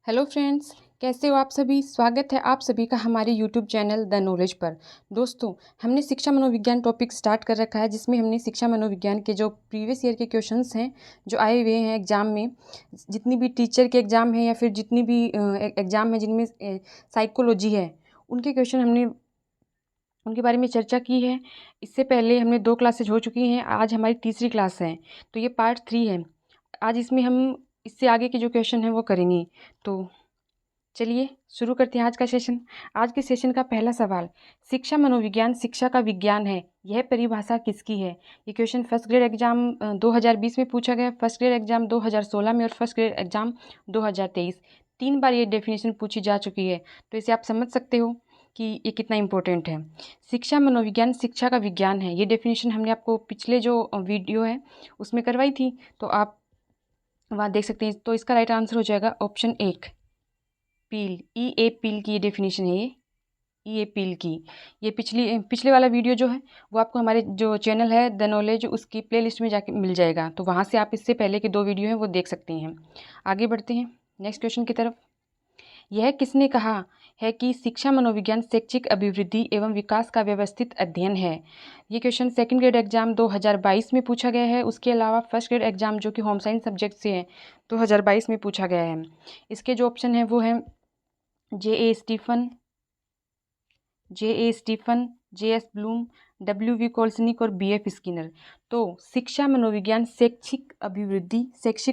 Hello friends, कैसे हो आप सभी। स्वागत है आप सभी का हमारे यूट्यूब चैनल द नॉलेज पर। दोस्तों, हमने शिक्षा मनोविज्ञान टॉपिक स्टार्ट कर रखा है, जिसमें हमने शिक्षा मनोविज्ञान के जो प्रीवियस ईयर के क्वेश्चंस हैं जो आए हुए हैं एग्ज़ाम में, जितनी भी टीचर के एग्ज़ाम है या फिर जितनी भी एग्ज़ाम है जिनमें साइकोलॉजी है, उनके क्वेश्चन हमने उनके बारे में चर्चा की है। इससे पहले हमने 2 क्लासेज हो चुकी हैं, आज हमारी तीसरी क्लास है, तो ये पार्ट 3 है। आज इसमें हम इससे आगे के जो क्वेश्चन हैं वो करेंगे। तो चलिए शुरू करते हैं आज का सेशन। आज के सेशन का पहला सवाल, शिक्षा मनोविज्ञान शिक्षा का विज्ञान है, यह परिभाषा किसकी है। ये क्वेश्चन फर्स्ट ग्रेड एग्जाम 2020 में पूछा गया, फर्स्ट ग्रेड एग्जाम 2016 में और फर्स्ट ग्रेड एग्जाम 2023। 3 बार ये डेफिनेशन पूछी जा चुकी है, तो इसे आप समझ सकते हो कि ये कितना इंपॉर्टेंट है। शिक्षा मनोविज्ञान शिक्षा का विज्ञान है, ये डेफिनेशन हमने आपको पिछले जो वीडियो है उसमें करवाई थी, तो आप वहाँ देख सकते हैं। तो इसका राइट आंसर हो जाएगा ऑप्शन 1, पील। ई ए पील की ये डेफिनेशन है, ये ई ए पील की। ये पिछले वाला वीडियो जो है वो आपको हमारे जो चैनल है द नॉलेज, उसकी प्लेलिस्ट में जाके मिल जाएगा, तो वहाँ से आप इससे पहले के 2 वीडियो हैं वो देख सकते हैं। आगे बढ़ते हैं नेक्स्ट क्वेश्चन की तरफ। यह किसने कहा है कि शिक्षा मनोविज्ञान शैक्षिक अभिवृद्धि एवं विकास का व्यवस्थित अध्ययन है। ये क्वेश्चन सेकंड ग्रेड एग्जाम 2022 में पूछा गया है। उसके अलावा फर्स्ट ग्रेड एग्जाम जो कि होम साइंस सब्जेक्ट से है 2022 में पूछा गया है। इसके जो ऑप्शन है वो है J A Stephen, J S Bloom, W.V. Kolesnik और B.F. स्किनर। तो शिक्षा मनोविज्ञान शैक्षिक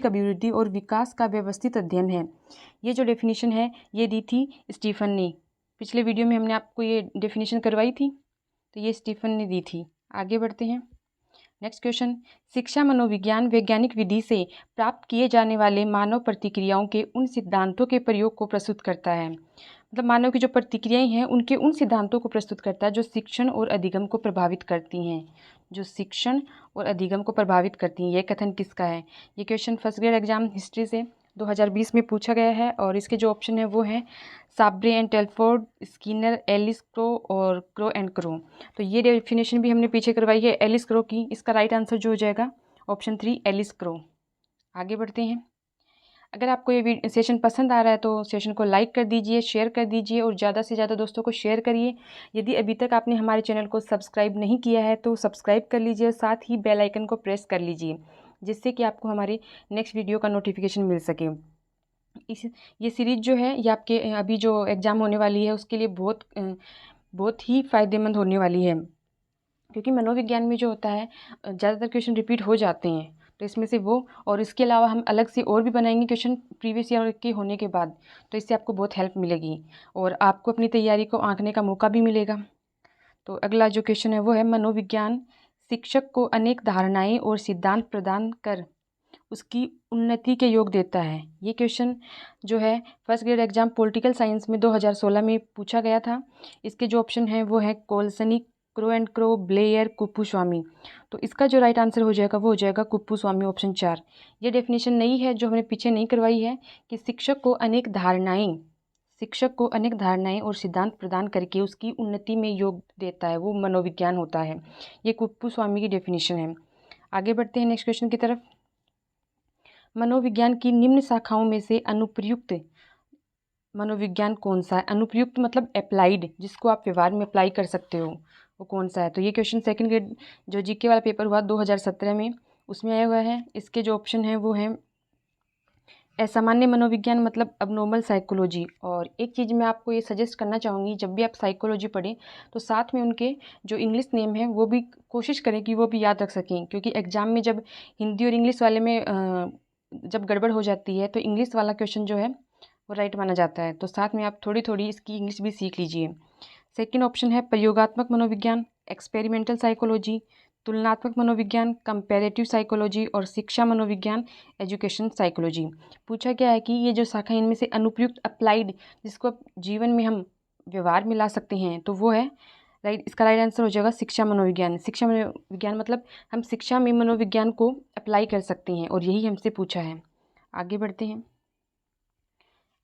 अभिवृद्धि और विकास का व्यवस्थित अध्ययन है, ये जो डेफिनेशन है ये दी थी स्टीफन ने। पिछले वीडियो में हमने आपको ये डेफिनेशन करवाई थी, तो ये स्टीफन ने दी थी। आगे बढ़ते हैं नेक्स्ट क्वेश्चन। शिक्षा मनोविज्ञान वैज्ञानिक विधि से प्राप्त किए जाने वाले मानव प्रतिक्रियाओं के उन सिद्धांतों के प्रयोग को प्रस्तुत करता है। मतलब मानव की जो प्रतिक्रियाएं हैं उनके उन सिद्धांतों को प्रस्तुत करता है जो शिक्षण और अधिगम को प्रभावित करती हैं, जो शिक्षण और अधिगम को प्रभावित करती हैं। यह कथन किसका है। ये question first grade exam history से 2020 में पूछा गया है, और इसके जो ऑप्शन है वो हैं Sawrey and Telford, Skinner, Ellis Crow और क्रो एंड क्रो। तो ये डेफिनेशन भी हमने पीछे करवाई है एलिस क्रो की। इसका राइट आंसर जो हो जाएगा ऑप्शन 3, एलिस क्रो। आगे बढ़ते हैं। अगर आपको ये सेशन पसंद आ रहा है तो सेशन को लाइक कर दीजिए, शेयर कर दीजिए और ज़्यादा से ज़्यादा दोस्तों को शेयर करिए। यदि अभी तक आपने हमारे चैनल को सब्सक्राइब नहीं किया है तो सब्सक्राइब कर लीजिए और साथ ही बेल आइकन को प्रेस कर लीजिए, जिससे कि आपको हमारे नेक्स्ट वीडियो का नोटिफिकेशन मिल सके। ये सीरीज़ जो है ये आपके अभी जो एग्ज़ाम होने वाली है उसके लिए बहुत ही फ़ायदेमंद होने वाली है, क्योंकि मनोविज्ञान में जो होता है ज़्यादातर क्वेश्चन रिपीट हो जाते हैं, तो इसमें से वो, और इसके अलावा हम अलग से और भी बनाएंगे क्वेश्चन प्रीवियस ईयर के होने के बाद, तो इससे आपको बहुत हेल्प मिलेगी और आपको अपनी तैयारी को आंकने का मौका भी मिलेगा। तो अगला जो क्वेश्चन है वो है, मनोविज्ञान शिक्षक को अनेक धारणाएं और सिद्धांत प्रदान कर उसकी उन्नति के योग देता है। ये क्वेश्चन जो है first grade exam political science में 2016 में पूछा गया था। इसके जो ऑप्शन है वो है Kolesnik, Crow and Crow, Blair, Kuppuswamy. तो इसका जो राइट आंसर हो जाएगा वो हो जाएगा कुप्पुस्वामी, ऑप्शन 4। ये डेफिनेशन नई है जो हमने पीछे नहीं करवाई है, कि शिक्षक को अनेक धारणाएं और सिद्धांत प्रदान करके उसकी उन्नति में योग देता है, वो मनोविज्ञान होता है। ये कुप्पुस्वामी की डेफिनेशन है। आगे बढ़ते हैं नेक्स्ट क्वेश्चन की तरफ। मनोविज्ञान की निम्न शाखाओं में से अनुप्रयुक्त मनोविज्ञान कौन सा है। अनुप्रयुक्त मतलब अप्लाइड, जिसको आप व्यवहार में अप्लाई कर सकते हो, वो कौन सा है। तो ये क्वेश्चन सेकंड ग्रेड जो जीके वाला पेपर हुआ 2017 में, उसमें आया हुआ है। इसके जो ऑप्शन है वो है असामान्य मनोविज्ञान मतलब अबनॉर्मल साइकोलॉजी। और एक चीज़ मैं आपको ये सजेस्ट करना चाहूँगी, जब भी आप साइकोलॉजी पढ़ें तो साथ में उनके जो इंग्लिश नेम है वो भी कोशिश करें कि वो भी याद रख सकें, क्योंकि एग्ज़ाम में जब हिंदी और इंग्लिश वाले में जब गड़बड़ हो जाती है तो इंग्लिश वाला क्वेश्चन जो है वो राइट माना जाता है। तो साथ में आप थोड़ी थोड़ी इसकी इंग्लिश भी सीख लीजिए। सेकंड ऑप्शन है प्रयोगात्मक मनोविज्ञान, एक्सपेरिमेंटल साइकोलॉजी, तुलनात्मक मनोविज्ञान, कंपैरेटिव साइकोलॉजी और शिक्षा मनोविज्ञान, एजुकेशन साइकोलॉजी। पूछा गया है कि ये जो शाखा इनमें से अनुप्रयुक्त अप्लाइड, जिसको आप जीवन में हम व्यवहार में ला सकते हैं, तो वो है राइट। इसका राइट आंसर हो जाएगा शिक्षा मनोविज्ञान। शिक्षा मनोविज्ञान मतलब हम शिक्षा में मनोविज्ञान को अप्लाई कर सकते हैं, और यही हमसे पूछा है। आगे बढ़ते हैं।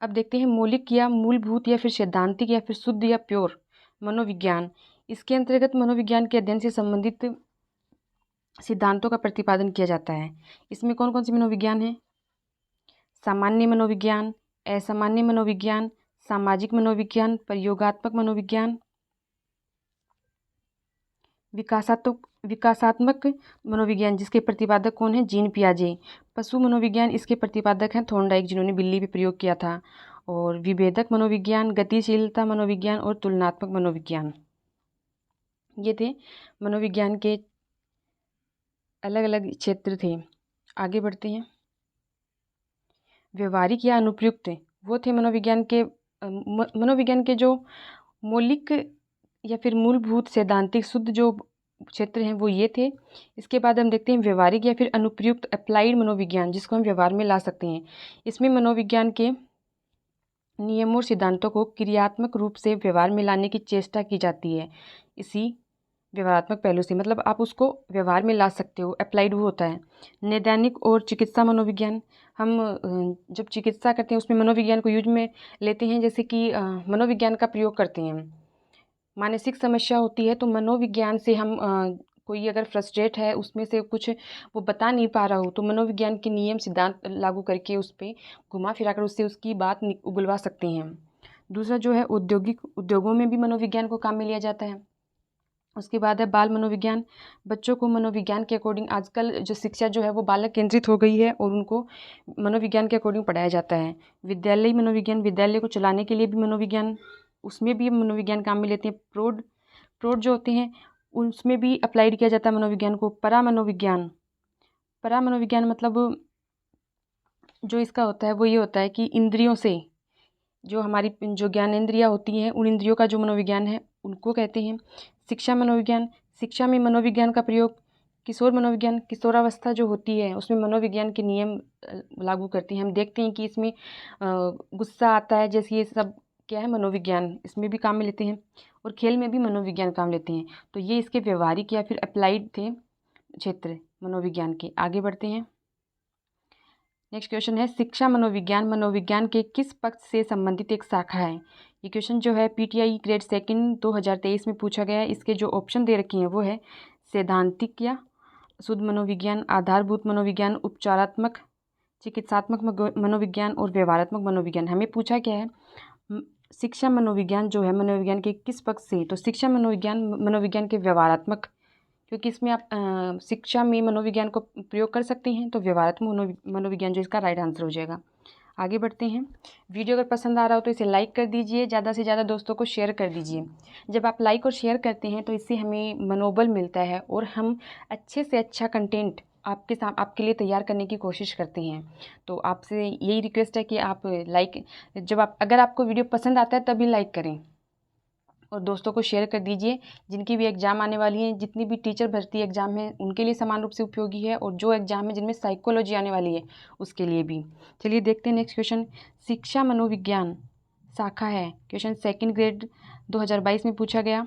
अब देखते हैं मौलिक या मूलभूत या फिर सैद्धांतिक या फिर शुद्ध या प्योर मनोविज्ञान। इसके अंतर्गत मनोविज्ञान के अध्ययन से संबंधित सिद्धांतों का प्रतिपादन किया जाता है। इसमें कौन कौन से मनोविज्ञान हैं। सामान्य मनोविज्ञान, असामान्य मनोविज्ञान, सामाजिक मनोविज्ञान, प्रयोगात्मक मनोविज्ञान, विकासात्मक मनोविज्ञान जिसके प्रतिपादक कौन है? जीन पियाजे। पशु मनोविज्ञान इसके प्रतिपादक हैं थॉर्नडाइक जिन्होंने बिल्ली पे प्रयोग किया था। और विभेदक मनोविज्ञान, गतिशीलता मनोविज्ञान और तुलनात्मक मनोविज्ञान, ये थे मनोविज्ञान के अलग अलग क्षेत्र थे। आगे बढ़ते हैं। व्यवहारिक या अनुप्रयुक्त वो थे मनोविज्ञान के जो मौलिक या फिर मूलभूत सैद्धांतिक शुद्ध जो क्षेत्र हैं वो ये थे। इसके बाद हम देखते हैं व्यवहारिक या फिर अनुप्रयुक्त अप्लाइड मनोविज्ञान जिसको हम व्यवहार में ला सकते हैं। इसमें मनोविज्ञान के नियमों और सिद्धांतों को क्रियात्मक रूप से व्यवहार में लाने की चेष्टा की जाती है। इसी व्यवहारात्मक पहलू से मतलब आप उसको व्यवहार में ला सकते हो, अप्लाइड वो होता है। नैदानिक और चिकित्सा मनोविज्ञान, हम जब चिकित्सा करते हैं उसमें मनोविज्ञान को यूज में लेते हैं, जैसे कि मनोविज्ञान का प्रयोग करते हैं। मानसिक समस्या होती है तो मनोविज्ञान से हम कोई अगर फ्रस्ट्रेट है उसमें से कुछ वो बता नहीं पा रहा हो तो मनोविज्ञान के नियम सिद्धांत लागू करके उस पर घुमा फिरा कर उससे उसकी बात उगलवा सकते हैं। दूसरा जो है उद्योगों में भी मनोविज्ञान को काम में लिया जाता है। उसके बाद है बाल मनोविज्ञान। बच्चों को मनोविज्ञान के अकॉर्डिंग आजकल जो शिक्षा जो है वो बालक केंद्रित हो गई है और उनको मनोविज्ञान के अकॉर्डिंग पढ़ाया जाता है। विद्यालय मनोविज्ञान, विद्यालय को चलाने के लिए भी मनोविज्ञान, उसमें भी मनोविज्ञान काम में लेते हैं। प्रौढ़ जो होते हैं उसमें भी अप्लाइड किया जाता है मनोविज्ञान को। परा मनोविज्ञान मतलब जो इसका होता है वो ये होता है कि इंद्रियों से जो हमारी जो ज्ञानेंद्रियाँ होती हैं उन इंद्रियों का जो मनोविज्ञान है उनको कहते हैं। शिक्षा मनोविज्ञान, शिक्षा में मनोविज्ञान का प्रयोग। किशोर मनोविज्ञान, किशोरावस्था जो होती है उसमें मनोविज्ञान के नियम लागू करती हैं। हम देखते हैं कि इसमें गुस्सा आता है, जैसे ये सब क्या है मनोविज्ञान इसमें भी काम में लेते हैं। और खेल में भी मनोविज्ञान काम लेते हैं। तो ये इसके व्यवहारिक या फिर अप्लाइड थे क्षेत्र मनोविज्ञान के। आगे बढ़ते हैं। नेक्स्ट क्वेश्चन है शिक्षा मनोविज्ञान मनोविज्ञान के किस पक्ष से संबंधित एक शाखा है? ये क्वेश्चन जो है PTI ग्रेड सेकंड 2023 में पूछा गया है। इसके जो ऑप्शन दे रखे हैं वो है सैद्धांतिक या शुद्ध मनोविज्ञान, आधारभूत मनोविज्ञान, उपचारात्मक, चिकित्सात्मक मनोविज्ञान और व्यवहारात्मक मनोविज्ञान। हमें पूछा क्या है शिक्षा मनोविज्ञान जो है मनोविज्ञान के किस पक्ष से? तो शिक्षा मनोविज्ञान के व्यवहारात्मक, क्योंकि इसमें आप शिक्षा में मनोविज्ञान को प्रयोग कर सकते हैं तो व्यवहारात्मक मनोविज्ञान जो इसका राइट आंसर हो जाएगा। आगे बढ़ते हैं। वीडियो अगर पसंद आ रहा हो तो इसे लाइक कर दीजिए, ज़्यादा से ज़्यादा दोस्तों को शेयर कर दीजिए। जब आप लाइक और शेयर करते हैं तो इससे हमें मनोबल मिलता है और हम अच्छे से अच्छा कंटेंट आपके लिए तैयार करने की कोशिश करते हैं। तो आपसे यही रिक्वेस्ट है कि आप अगर आपको वीडियो पसंद आता है तभी लाइक करें और दोस्तों को शेयर कर दीजिए। जिनकी भी एग्ज़ाम आने वाली है, जितनी भी टीचर भर्ती एग्ज़ाम है उनके लिए समान रूप से उपयोगी है और जो एग्ज़ाम है जिनमें साइकोलॉजी आने वाली है उसके लिए भी। चलिए देखते हैं नेक्स्ट क्वेश्चन। शिक्षा मनोविज्ञान शाखा है, क्वेश्चन सेकंड ग्रेड 2022 में पूछा गया।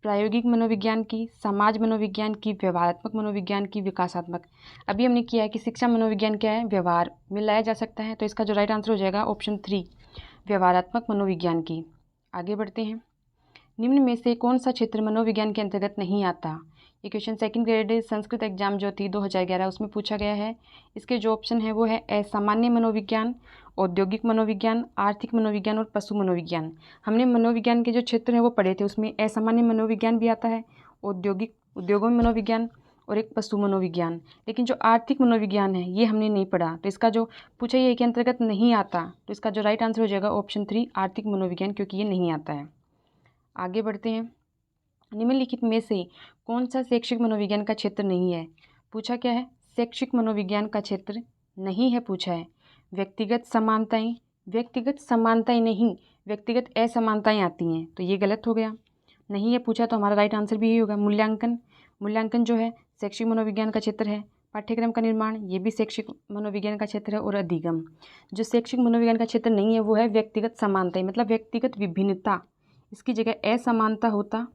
प्रायोगिक मनोविज्ञान की, समाज मनोविज्ञान की, व्यवहारात्मक मनोविज्ञान की, विकासात्मक। अभी हमने किया है कि शिक्षा मनोविज्ञान क्या है, व्यवहार में लाया जा सकता है। तो इसका जो राइट आंसर हो जाएगा ऑप्शन 3 व्यवहारात्मक मनोविज्ञान की। आगे बढ़ते हैं। निम्न में से कौन सा क्षेत्र मनोविज्ञान के अंतर्गत नहीं आता? ये question second grade Sanskrit exam जो थी 2011 उसमें पूछा गया है। इसके जो ऑप्शन है वो है असामान्य मनोविज्ञान, औद्योगिक मनोविज्ञान, आर्थिक मनोविज्ञान और पशु मनोविज्ञान। हमने मनोविज्ञान के जो क्षेत्र हैं वो पढ़े थे, उसमें असामान्य मनोविज्ञान भी आता है, उद्योगों में मनोविज्ञान और एक पशु मनोविज्ञान। लेकिन जो आर्थिक मनोविज्ञान है ये हमने नहीं पढ़ा, तो इसका जो पूछा ये के अंतर्गत नहीं आता, तो इसका जो राइट आंसर हो जाएगा ऑप्शन 3 आर्थिक मनोविज्ञान, क्योंकि ये नहीं आता है। आगे बढ़ते हैं। निम्नलिखित में से कौन सा शैक्षिक मनोविज्ञान का क्षेत्र नहीं है? पूछा क्या है, शैक्षिक मनोविज्ञान का क्षेत्र नहीं है पूछा है। व्यक्तिगत समानताएं नहीं, व्यक्तिगत असमानताएं आती हैं, तो ये गलत हो गया। नहीं है पूछा तो हमारा राइट आंसर भी यही होगा। मूल्यांकन जो है शैक्षिक मनोविज्ञान का क्षेत्र है। पाठ्यक्रम का निर्माण ये भी शैक्षिक मनोविज्ञान का क्षेत्र है। और अधिगम जो शैक्षिक मनोविज्ञान का क्षेत्र नहीं है वो है व्यक्तिगत समानताएं, मतलब व्यक्तिगत विभिन्नता। इसकी जगह असमानता होता,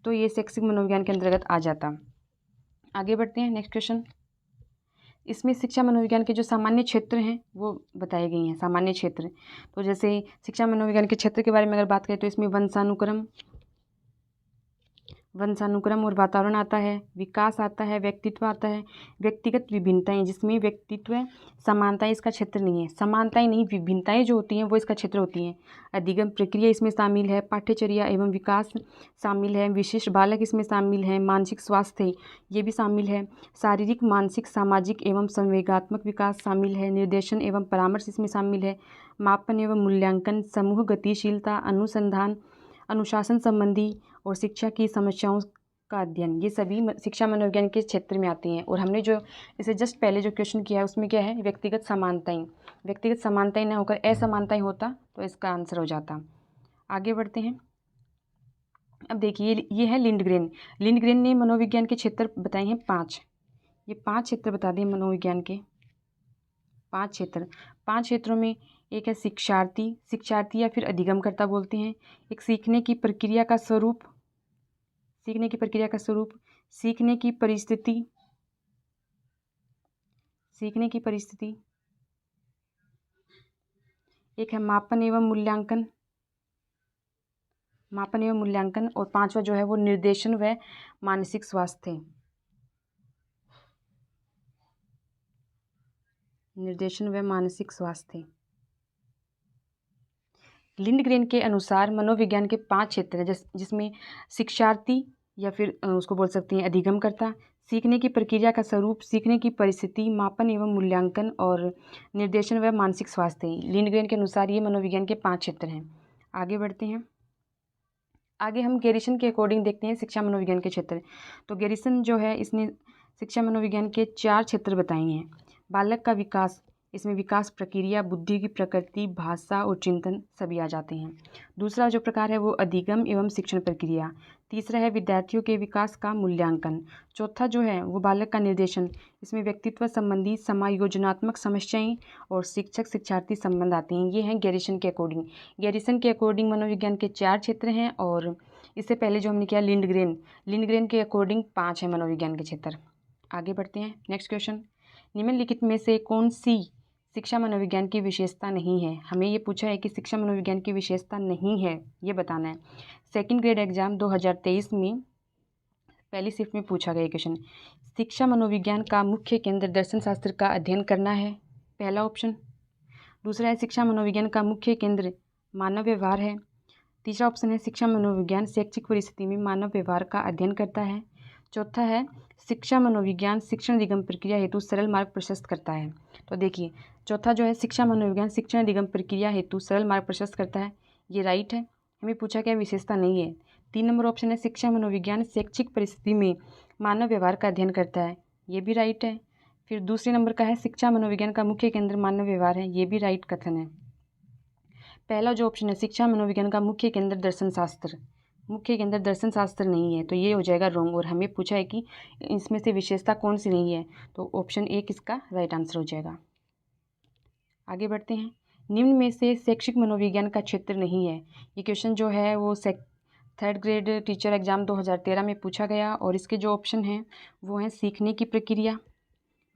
तो ये शैक्षिक मनोविज्ञान के अंतर्गत आ जाता। आगे बढ़ते हैं। Next question. इसमें शिक्षा मनोविज्ञान के जो सामान्य क्षेत्र हैं वो बताए गए हैं। सामान्य क्षेत्र तो जैसे शिक्षा मनोविज्ञान के क्षेत्र के बारे में अगर बात करें तो इसमें वंशानुक्रम और वातावरण आता है, विकास आता है, व्यक्तित्व आता है, व्यक्तिगत विभिन्नताएं, जिसमें व्यक्तित्व समानताएं इसका क्षेत्र नहीं है, समानताएं नहीं विभिन्नताएं जो होती हैं वो इसका क्षेत्र होती हैं। अधिगम प्रक्रिया इसमें शामिल है, पाठ्यचर्या एवं विकास शामिल है, विशिष्ट बालक इसमें शामिल है, मानसिक स्वास्थ्य ये भी शामिल है, शारीरिक मानसिक सामाजिक एवं संवेगात्मक विकास शामिल है, निर्देशन एवं परामर्श इसमें शामिल है, मापन एवं मूल्यांकन, समूह गतिशीलता, अनुसंधान, अनुशासन संबंधी और शिक्षा की समस्याओं का अध्ययन, ये सभी शिक्षा मनोविज्ञान के क्षेत्र में आती हैं। और हमने जो इसे जस्ट पहले जो क्वेश्चन किया है उसमें क्या है, व्यक्तिगत समानताएं, व्यक्तिगत समानताएं न होकर असमानताएं होता तो इसका आंसर हो जाता। आगे बढ़ते हैं। अब देखिए ये है लिंडग्रेन। लिंडग्रेन ने मनोविज्ञान के क्षेत्र बताए हैं 5। ये 5 क्षेत्र बता दें मनोविज्ञान के 5 क्षेत्र। 5 क्षेत्रों में एक है शिक्षार्थी या फिर अधिगमकर्ता बोलते हैं। एक सीखने की प्रक्रिया का स्वरूप, सीखने की परिस्थिति, एक है मापन एवं मूल्यांकन, और 5वां जो है वो निर्देशन व मानसिक स्वास्थ्य, लिंडग्रेन के अनुसार मनोविज्ञान के 5 क्षेत्र हैं, जिसमें शिक्षार्थी या फिर उसको बोल सकते हैं अधिगमकर्ता, सीखने की प्रक्रिया का स्वरूप, सीखने की परिस्थिति, मापन एवं मूल्यांकन और निर्देशन व मानसिक स्वास्थ्य। लिंडग्रेन के अनुसार ये मनोविज्ञान के 5 क्षेत्र हैं। आगे बढ़ते हैं। आगे हम गैरिसन के अकॉर्डिंग देखते हैं शिक्षा मनोविज्ञान के क्षेत्र। तो गैरिसन जो है इसने शिक्षा मनोविज्ञान के 4 क्षेत्र बताए हैं। बालक का विकास, इसमें विकास प्रक्रिया, बुद्धि की प्रकृति, भाषा और चिंतन सभी आ जाते हैं। दूसरा जो प्रकार है वो अधिगम एवं शिक्षण प्रक्रिया। तीसरा है विद्यार्थियों के विकास का मूल्यांकन। चौथा जो है वो बालक का निर्देशन, इसमें व्यक्तित्व संबंधी समायोजनात्मक समस्याएं और शिक्षक शिक्षार्थी संबंध आते हैं। ये हैं गैरिसन के अकॉर्डिंग। गैरिसन के अकॉर्डिंग मनोविज्ञान के 4 क्षेत्र हैं, और इससे पहले जो हमने किया लिंडग्रेन के अकॉर्डिंग 5 है मनोविज्ञान के क्षेत्र। आगे बढ़ते हैं। नेक्स्ट क्वेश्चन, निम्नलिखित में से कौन सी शिक्षा मनोविज्ञान की विशेषता नहीं है? हमें ये पूछा है कि शिक्षा मनोविज्ञान की विशेषता नहीं है, ये बताना है। सेकंड ग्रेड एग्जाम 2023 में पहली शिफ्ट में पूछा गया क्वेश्चन। शिक्षा मनोविज्ञान का मुख्य केंद्र दर्शन शास्त्र का अध्ययन करना है, पहला ऑप्शन। दूसरा है शिक्षा मनोविज्ञान का मुख्य केंद्र मानव व्यवहार है। तीसरा ऑप्शन है शिक्षा मनोविज्ञान शैक्षिक परिस्थिति में मानव व्यवहार का अध्ययन करता है। चौथा है शिक्षा मनोविज्ञान शिक्षण अधिगम प्रक्रिया हेतु सरल मार्ग प्रशस्त करता है। तो देखिए चौथा जो है शिक्षा मनोविज्ञान शिक्षण अधिगम प्रक्रिया हेतु सरल मार्ग प्रशस्त करता है, ये राइट है। हमें पूछा क्या विशेषता नहीं है। 3 नंबर ऑप्शन है शिक्षा मनोविज्ञान शैक्षिक परिस्थिति में मानव व्यवहार का अध्ययन करता है, ये भी राइट है। फिर दूसरे नंबर का है शिक्षा मनोविज्ञान का मुख्य केंद्र मानव व्यवहार है, ये भी राइट कथन है। पहला जो ऑप्शन है शिक्षा मनोविज्ञान का मुख्य केंद्र दर्शन शास्त्र नहीं है, तो ये हो जाएगा रॉन्ग। और हमें पूछा है कि इसमें से विशेषता कौन सी नहीं है, तो ऑप्शन 1 इसका राइट आंसर हो जाएगा। आगे बढ़ते हैं। निम्न में से शैक्षिक मनोविज्ञान का क्षेत्र नहीं है। ये क्वेश्चन जो है वो थर्ड ग्रेड टीचर एग्जाम 2013 में पूछा गया, और इसके जो ऑप्शन हैं वो हैं सीखने की प्रक्रिया,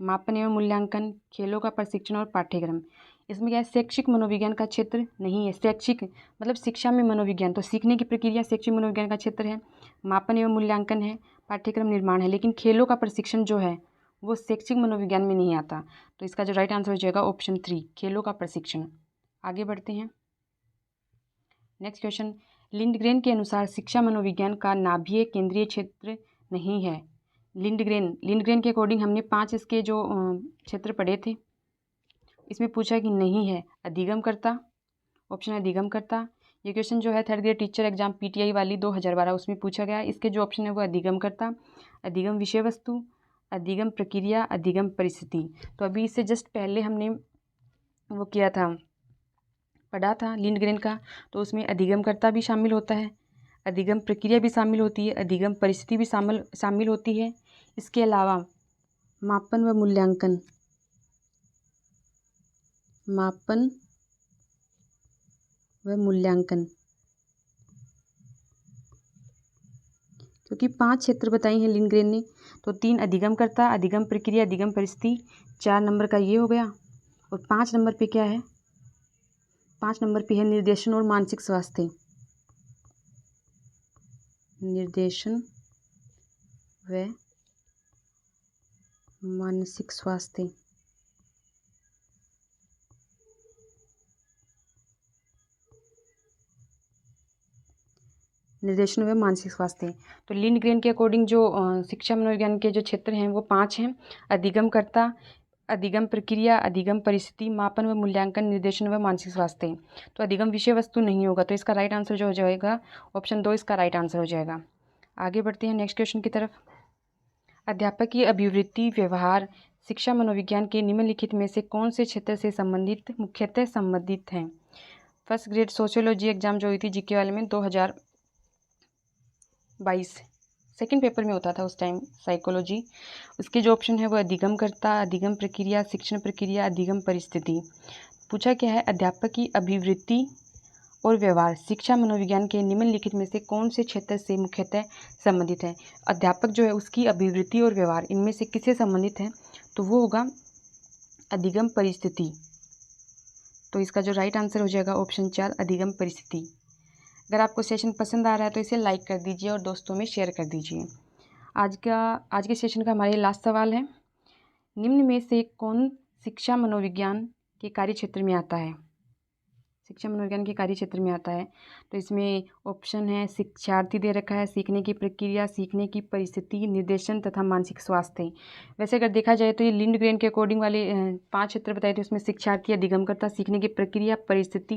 मापन एवं मूल्यांकन, खेलों का प्रशिक्षण और पाठ्यक्रम। इसमें क्या है शैक्षिक मनोविज्ञान का क्षेत्र नहीं है। शैक्षिक मतलब शिक्षा में मनोविज्ञान, तो सीखने की प्रक्रिया शैक्षिक मनोविज्ञान का क्षेत्र है, मापन एवं मूल्यांकन है, पाठ्यक्रम निर्माण है, लेकिन खेलों का प्रशिक्षण जो है वो शैक्षिक मनोविज्ञान में नहीं आता। तो इसका जो राइट आंसर हो जाएगा ऑप्शन 3 खेलों का प्रशिक्षण। आगे बढ़ते हैं। नेक्स्ट क्वेश्चन, लिंडग्रेन के अनुसार शिक्षा मनोविज्ञान का नाभीय केंद्रीय क्षेत्र नहीं है। लिंडग्रेन के अकॉर्डिंग हमने 5 इसके जो क्षेत्र पढ़े थे, इसमें पूछा है कि नहीं है अधिगमकर्ता, ऑप्शन है अधिगमकर्ता। ये क्वेश्चन जो है third grade teacher exam PTI वाली 2012 उसमें पूछा गया। इसके जो ऑप्शन है वो अधिगमकर्ता, अधिगम विषय वस्तु, अधिगम प्रक्रिया, अधिगम परिस्थिति। तो अभी इससे जस्ट पहले हमने वो किया था, पढ़ा था लिंडग्रेन का, तो उसमें अधिगमकर्ता भी शामिल होता है, अधिगम प्रक्रिया भी शामिल होती है, अधिगम परिस्थिति भी शामिल होती है। इसके अलावा मापन व मूल्यांकन, क्योंकि 5 क्षेत्र बताई हैं लिंडग्रेन ने, तो 3 अधिगमकर्ता, अधिगम प्रक्रिया, अधिगम परिस्थिति, 4 नंबर का ये हो गया। और 5 नंबर पे क्या है, 5 नंबर पे है निर्देशन और मानसिक स्वास्थ्य, निर्देशन व मानसिक स्वास्थ्य। निर्देशन व मानसिक स्वास्थ्य। तो लिंडग्रेन के अकॉर्डिंग जो शिक्षा मनोविज्ञान के जो क्षेत्र हैं वो 5 हैं। अधिगमकर्ता, अधिगम प्रक्रिया, अधिगम परिस्थिति, मापन व मूल्यांकन, निर्देशन व मानसिक स्वास्थ्य। तो अधिगम विषय वस्तु नहीं होगा, तो इसका राइट आंसर जो हो जाएगा ऑप्शन 2 इसका राइट आंसर हो जाएगा। आगे बढ़ते हैं नेक्स्ट क्वेश्चन की तरफ। अध्यापक की अभिवृत्ति, व्यवहार, शिक्षा मनोविज्ञान के निम्नलिखित में से कौन से क्षेत्र से मुख्यतः संबंधित हैं? फर्स्ट ग्रेड सोशियोलॉजी एग्जाम जो हुई थी जीके वाले में 2022 सेकेंड पेपर में होता था उस टाइम साइकोलॉजी। उसके जो ऑप्शन है वो अधिगमकर्ता, अधिगम प्रक्रिया, शिक्षण प्रक्रिया, अधिगम परिस्थिति। पूछा क्या है? अध्यापक की अभिवृत्ति और व्यवहार शिक्षा मनोविज्ञान के निम्नलिखित में से कौन से क्षेत्र से मुख्यतः संबंधित है? अध्यापक जो है उसकी अभिवृत्ति और व्यवहार इनमें से किससे संबंधित है? तो वो होगा अधिगम परिस्थिति। तो इसका जो राइट आंसर हो जाएगा ऑप्शन 4 अधिगम परिस्थिति। अगर आपको सेशन पसंद आ रहा है तो इसे लाइक कर दीजिए और दोस्तों में शेयर कर दीजिए। आज के सेशन का हमारे लास्ट सवाल है, निम्न में से कौन शिक्षा मनोविज्ञान के कार्यक्षेत्र में आता है? शिक्षा मनोविज्ञान के कार्यक्षेत्र में आता है। तो इसमें ऑप्शन है शिक्षार्थी दे रखा है, सीखने की प्रक्रिया, सीखने की परिस्थिति, निर्देशन तथा मानसिक स्वास्थ्य। वैसे अगर देखा जाए तो ये लिंडग्रेन के अकॉर्डिंग वाले 5 क्षेत्र बताए थे, उसमें शिक्षार्थी, अधिगमकर्ता, सीखने की प्रक्रिया, परिस्थिति,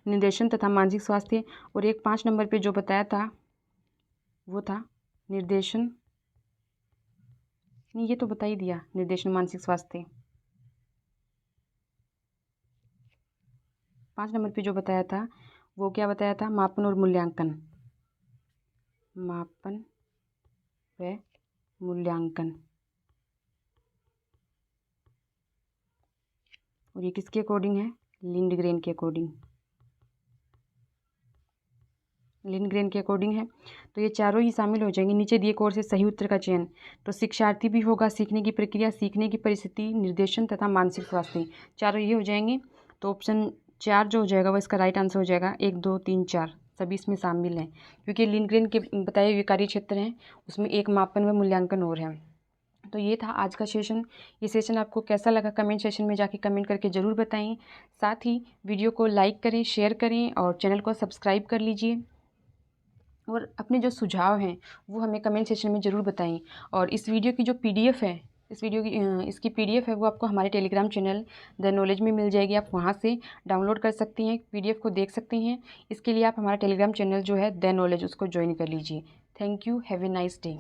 निर्देशन तथा मानसिक स्वास्थ्य। और एक 5 नंबर पर जो बताया था वो था निर्देशन, नहीं ये तो बता ही दिया, निर्देशन मानसिक स्वास्थ्य। 5 नंबर पे जो बताया था वो क्या बताया था? मापन और मूल्यांकन, मापन व मूल्यांकन। और ये किसके अकॉर्डिंग है? लिंडग्रेन के अकॉर्डिंग, लिंडग्रेन के अकॉर्डिंग है। तो ये चारों ही शामिल हो जाएंगे। नीचे दिए कोर्स से सही उत्तर का चयन, तो शिक्षार्थी भी होगा, सीखने की प्रक्रिया, सीखने की परिस्थिति, निर्देशन तथा मानसिक स्वास्थ्य, चारों ये हो जाएंगे। तो ऑप्शन 4 जो हो जाएगा वो इसका राइट आंसर हो जाएगा। 1 2 3 4 सभी इसमें शामिल हैं, क्योंकि लिंडग्रेन के बताए हुए कार्य क्षेत्र हैं उसमें एक मापन व मूल्यांकन और है। तो ये था आज का सेशन। ये सेशन आपको कैसा लगा कमेंट सेशन में जाके कमेंट करके ज़रूर बताएं। साथ ही वीडियो को लाइक करें, शेयर करें और चैनल को सब्सक्राइब कर लीजिए। और अपने जो सुझाव हैं वो हमें कमेंट सेक्शन में ज़रूर बताएं। और इस वीडियो की जो पीडीएफ है, इसकी पीडीएफ है वो आपको हमारे टेलीग्राम चैनल द नॉलेज में मिल जाएगी। आप वहाँ से डाउनलोड कर सकती हैं, पीडीएफ को देख सकती हैं। इसके लिए आप हमारा टेलीग्राम चैनल जो है द नॉलेज उसको ज्वाइन कर लीजिए। Thank you, have a nice day.